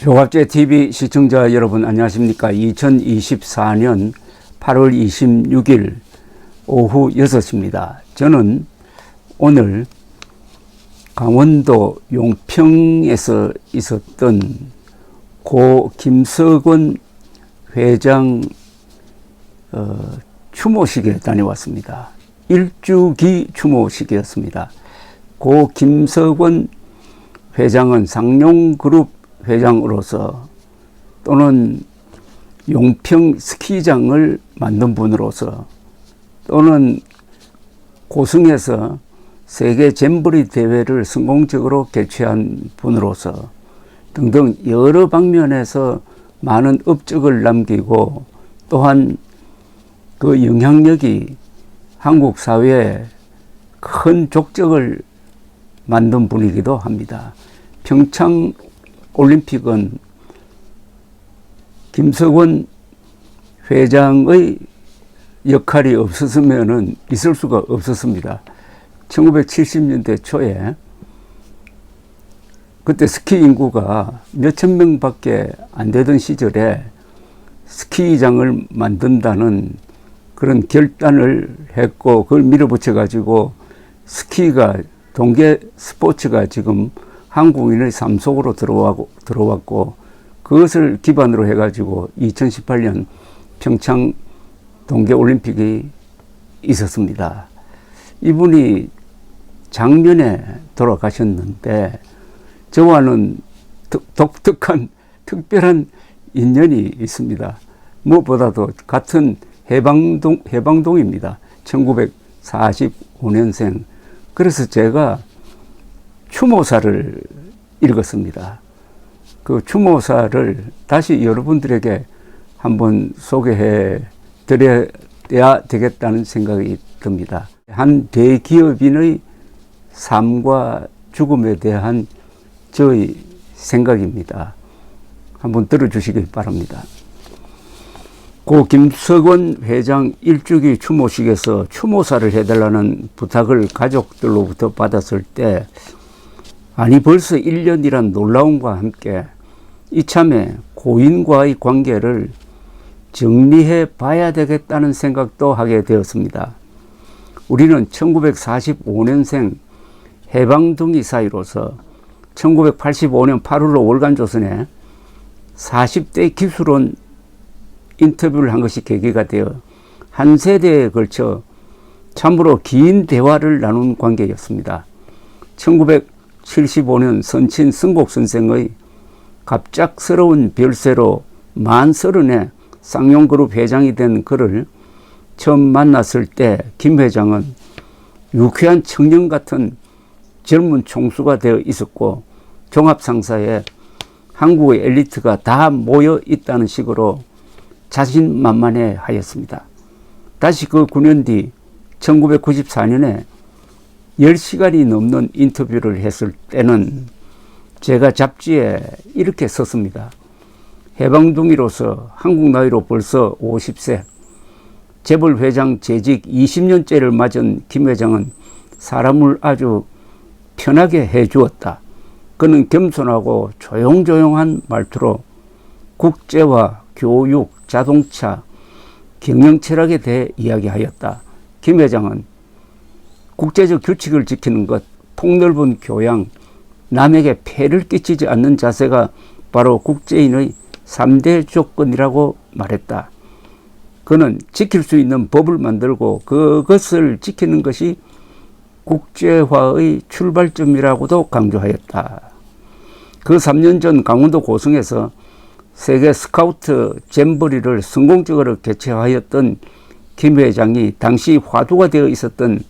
조갑제TV 시청자 여러분 안녕하십니까. 2024년 8월 26일 오후 6시입니다. 저는 오늘 강원도 용평에서 있었던 고 김석원 회장 추모식에 다녀왔습니다. 일주기 추모식이었습니다. 고 김석원 회장은 상용그룹 회장으로서 또는 용평 스키장을 만든 분으로서 또는 고성에서 세계 잼버리 대회를 성공적으로 개최한 분으로서 등등 여러 방면에서 많은 업적을 남기고 또한 그 영향력이 한국 사회에 큰 족적을 만든 분이기도 합니다. 평창 올림픽은 김석원 회장의 역할이 없었으면 있을 수가 없었습니다. 1970년대 초에 그때 스키 인구가 몇천 명밖에 안 되던 시절에 스키장을 만든다는 그런 결단을 했고 그걸 밀어붙여 가지고 스키가 동계 스포츠가 지금 한국인의 삶 속으로 들어왔고 그것을 기반으로 해가지고 2018년 평창 동계올림픽이 있었습니다. 이분이 작년에 돌아가셨는데 저와는 독특한 특별한 인연이 있습니다. 무엇보다도 같은 해방동입니다. 1945년생. 그래서 제가 추모사를 읽었습니다. 그 추모사를 다시 여러분들에게 한번 소개해 드려야 되겠다는 생각이 듭니다. 한 대기업인의 삶과 죽음에 대한 저의 생각입니다. 한번 들어주시기 바랍니다. 고 김석원 회장 일주기 추모식에서 추모사를 해달라는 부탁을 가족들로부터 받았을 때 아니 벌써 1년이란 놀라움과 함께 이참에 고인과의 관계를 정리해 봐야 되겠다는 생각도 하게 되었습니다. 우리는 1945년생 해방둥이 사이로서 1985년 8월로 월간조선에 40대 기술원 인터뷰를 한 것이 계기가 되어 한 세대에 걸쳐 참으로 긴 대화를 나눈 관계였습니다. 1975년 선친 승곡 선생의 갑작스러운 별세로 만 30에 쌍용그룹 회장이 된 그를 처음 만났을 때 김 회장은 유쾌한 청년 같은 젊은 총수가 되어 있었고 종합상사에 한국의 엘리트가 다 모여 있다는 식으로 자신만만해 하였습니다. 다시 그 9년 뒤 1994년에 10시간이 넘는 인터뷰를 했을 때는 제가 잡지에 이렇게 썼습니다. 해방둥이로서 한국 나이로 벌써 50세, 재벌회장 재직 20년째를 맞은 김 회장은 사람을 아주 편하게 해주었다. 그는 겸손하고 조용조용한 말투로 국제화, 교육, 자동차, 경영 철학에 대해 이야기하였다. 김 회장은 국제적 규칙을 지키는 것, 폭넓은 교양, 남에게 폐를 끼치지 않는 자세가 바로 국제인의 3대 조건이라고 말했다. 그는 지킬 수 있는 법을 만들고 그것을 지키는 것이 국제화의 출발점이라고도 강조하였다. 그 3년 전 강원도 고성에서 세계 스카우트 잼버리를 성공적으로 개최하였던 김 회장이 당시 화두가 되어 있었던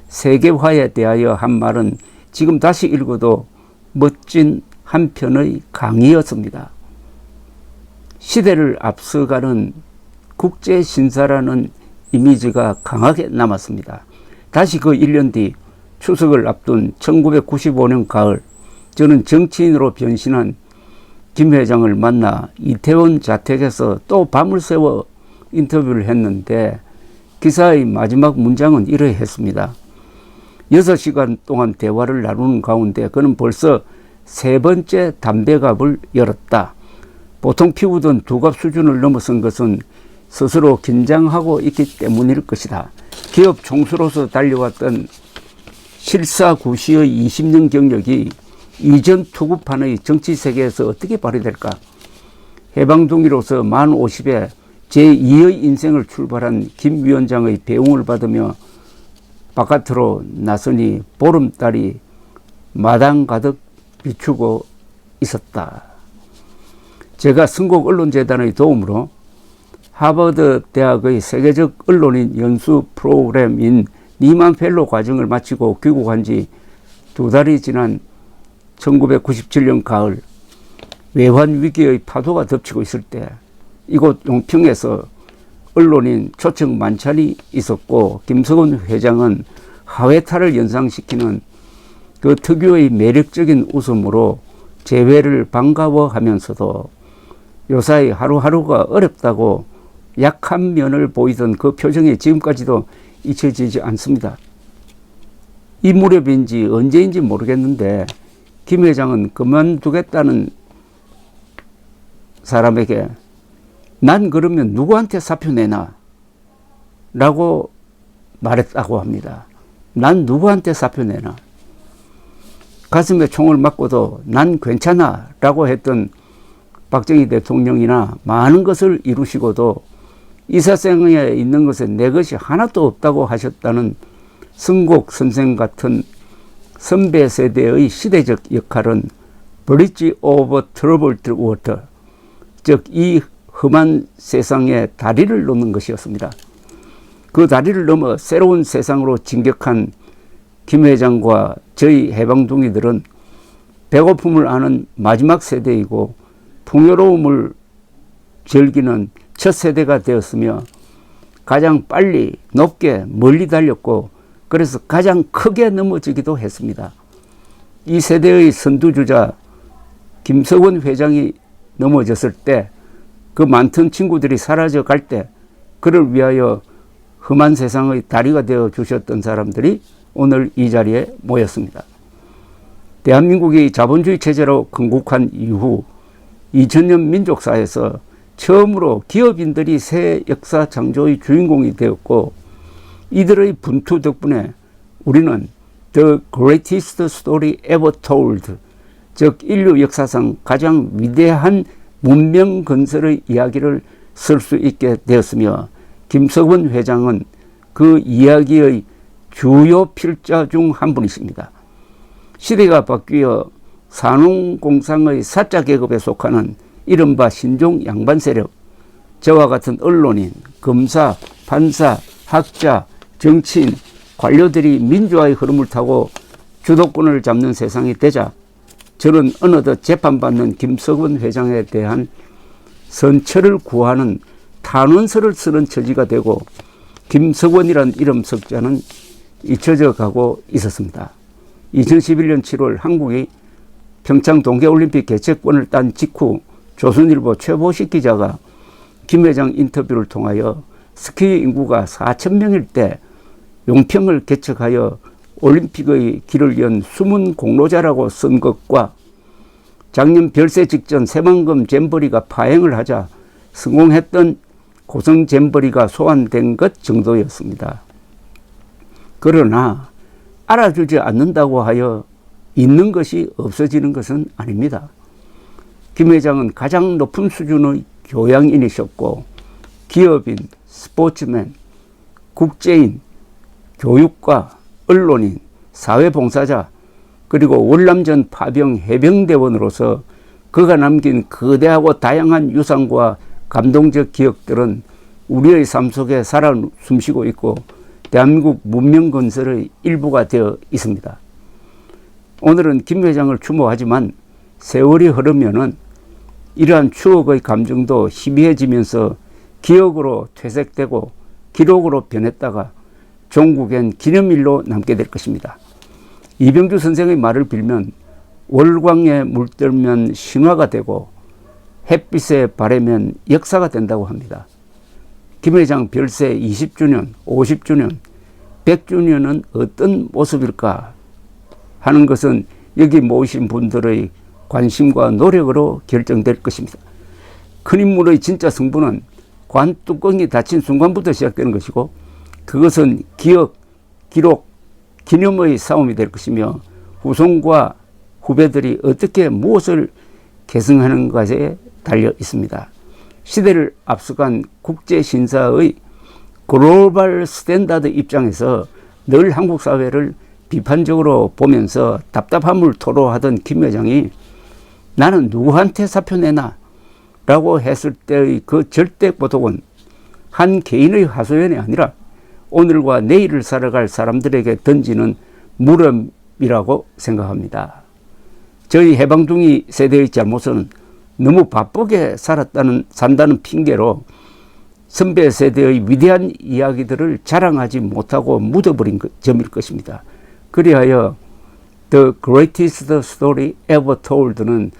세계화에 대하여 한 말은 지금 다시 읽어도 멋진 한 편의 강의였습니다. 시대를 앞서가는 국제신사라는 이미지가 강하게 남았습니다. 다시 그 1년 뒤 추석을 앞둔 1995년 가을, 저는 정치인으로 변신한 김 회장을 만나 이태원 자택에서 또 밤을 새워 인터뷰를 했는데 기사의 마지막 문장은 이러했습니다. 6시간 동안 대화를 나누는 가운데 그는 벌써 세 번째 담배갑을 열었다. 보통 피우던 두갑 수준을 넘어선 것은 스스로 긴장하고 있기 때문일 것이다. 기업 총수로서 달려왔던 실사구시의 20년 경력이 이전 투구판의 정치 세계에서 어떻게 발휘될까? 해방둥이로서 만 50에 제2의 인생을 출발한 김 위원장의 배웅을 받으며 바깥으로 나서니 보름달이 마당 가득 비추고 있었다. 제가 선곡언론재단의 도움으로 하버드 대학의 세계적 언론인 연수 프로그램인 니만 펠로 과정을 마치고 귀국한 지 2달이 지난 1997년 가을, 외환 위기의 파도가 덮치고 있을 때 이곳 용평에서 언론인 초청 만찬이 있었고, 김석원 회장은 하회탈을 연상시키는 그 특유의 매력적인 웃음으로 재회를 반가워하면서도 요사이 하루하루가 어렵다고 약한 면을 보이던 그 표정이 지금까지도 잊혀지지 않습니다. 이 무렵인지 언제인지 모르겠는데 김 회장은 그만두겠다는 사람에게 난 그러면 누구한테 사표 내나? 라고 말했다고 합니다. 난 누구한테 사표 내나? 가슴에 총을 맞고도 난 괜찮아 라고 했던 박정희 대통령이나 많은 것을 이루시고도 이 세상에 있는 것에 내 것이 하나도 없다고 하셨다는 성곡 선생 같은 선배 세대의 시대적 역할은 브릿지 오버 트러블드 워터, 즉 이 험한 세상에 다리를 놓는 것이었습니다. 그 다리를 넘어 새로운 세상으로 진격한 김 회장과 저희 해방둥이들은 배고픔을 아는 마지막 세대이고 풍요로움을 즐기는 첫 세대가 되었으며 가장 빨리 높게 멀리 달렸고 그래서 가장 크게 넘어지기도 했습니다. 이 세대의 선두주자 김석원 회장이 넘어졌을 때 그 많던 친구들이 사라져 갈 때 그를 위하여 험한 세상의 다리가 되어 주셨던 사람들이 오늘 이 자리에 모였습니다. 대한민국이 자본주의 체제로 건국한 이후 2000년 민족사에서 처음으로 기업인들이 새 역사 창조의 주인공이 되었고 이들의 분투 덕분에 우리는 The Greatest Story Ever Told, 즉 인류 역사상 가장 위대한 문명 건설의 이야기를 쓸 수 있게 되었으며 김석원 회장은 그 이야기의 주요 필자 중 한 분이십니다. 시대가 바뀌어 산업공상의 사자 계급에 속하는 이른바 신종 양반 세력, 저와 같은 언론인, 검사, 판사, 학자, 정치인, 관료들이 민주화의 흐름을 타고 주도권을 잡는 세상이 되자 저는 어느덧 재판받는 김석원 회장에 대한 선처를 구하는 탄원서를 쓰는 처지가 되고 김석원이란 이름 석자는 잊혀져 가고 있었습니다. 2011년 7월 한국이 평창 동계올림픽 개최권을 딴 직후 조선일보 최보식 기자가 김 회장 인터뷰를 통하여 스키 인구가 4,000명일 때 용평을 개척하여 올림픽의 길을 연 숨은 공로자라고 쓴 것과 작년 별세 직전 새만금 잼버리가 파행을 하자 성공했던 고성 잼버리가 소환된 것 정도였습니다. 그러나 알아주지 않는다고 하여 있는 것이 없어지는 것은 아닙니다. 김 회장은 가장 높은 수준의 교양인이셨고 기업인, 스포츠맨, 국제인, 교육가, 언론인, 사회봉사자, 그리고 월남전 파병 해병대원으로서 그가 남긴 거대하고 다양한 유산과 감동적 기억들은 우리의 삶 속에 살아 숨쉬고 있고 대한민국 문명 건설의 일부가 되어 있습니다. 오늘은 김 회장을 추모하지만 세월이 흐르면은 이러한 추억의 감정도 희미해지면서 기억으로 퇴색되고 기록으로 변했다가 종국엔 기념일로 남게 될 것입니다. 이병주 선생의 말을 빌면 월광에 물들면 신화가 되고 햇빛에 바래면 역사가 된다고 합니다. 김 회장 별세 20주년, 50주년, 100주년은 어떤 모습일까 하는 것은 여기 모이신 분들의 관심과 노력으로 결정될 것입니다. 큰 인물의 진짜 승부는 관뚜껑이 닫힌 순간부터 시작되는 것이고, 그것은 기억, 기록, 기념의 싸움이 될 것이며, 후손과 후배들이 어떻게 무엇을 계승하는 것에 달려 있습니다. 시대를 앞서간 국제 신사의 글로벌 스탠다드 입장에서 늘 한국 사회를 비판적으로 보면서 답답함을 토로하던 김 회장이 나는 누구한테 사표 내나? 라고 했을 때의 그 절대 고독은 한 개인의 하소연이 아니라 오늘과 내일을 살아갈 사람들에게 던지는 물음이라고 생각합니다. 저희 해방둥이 세대의 잘못은 너무 바쁘게 산다는 핑계로 선배 세대의 위대한 이야기들을 자랑하지 못하고 묻어버린 점일 것입니다. 그리하여 The greatest story ever told는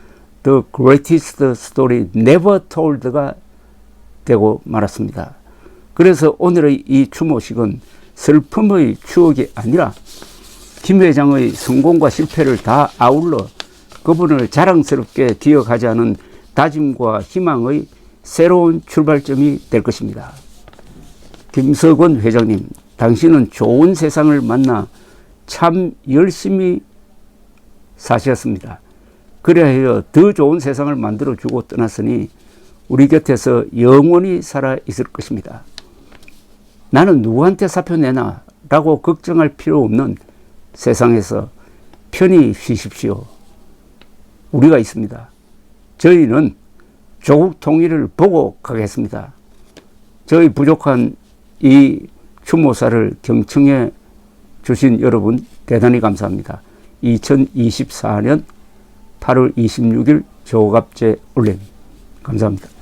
The greatest story never told가 되고 말았습니다. 그래서 오늘의 이 추모식은 슬픔의 추억이 아니라 김 회장의 성공과 실패를 다 아울러 그분을 자랑스럽게 기억하자는 다짐과 희망의 새로운 출발점이 될 것입니다. 김석원 회장님, 당신은 좋은 세상을 만나 참 열심히 사셨습니다. 그래야 더 좋은 세상을 만들어주고 떠났으니 우리 곁에서 영원히 살아 있을 것입니다. 나는 누구한테 사표 내나 라고 걱정할 필요 없는 세상에서 편히 쉬십시오. 우리가 있습니다. 저희는 조국 통일을 보고 가겠습니다. 저희 부족한 이 추모사를 경청해 주신 여러분 대단히 감사합니다. 2024년 8월 26일 조갑제 올림. 감사합니다.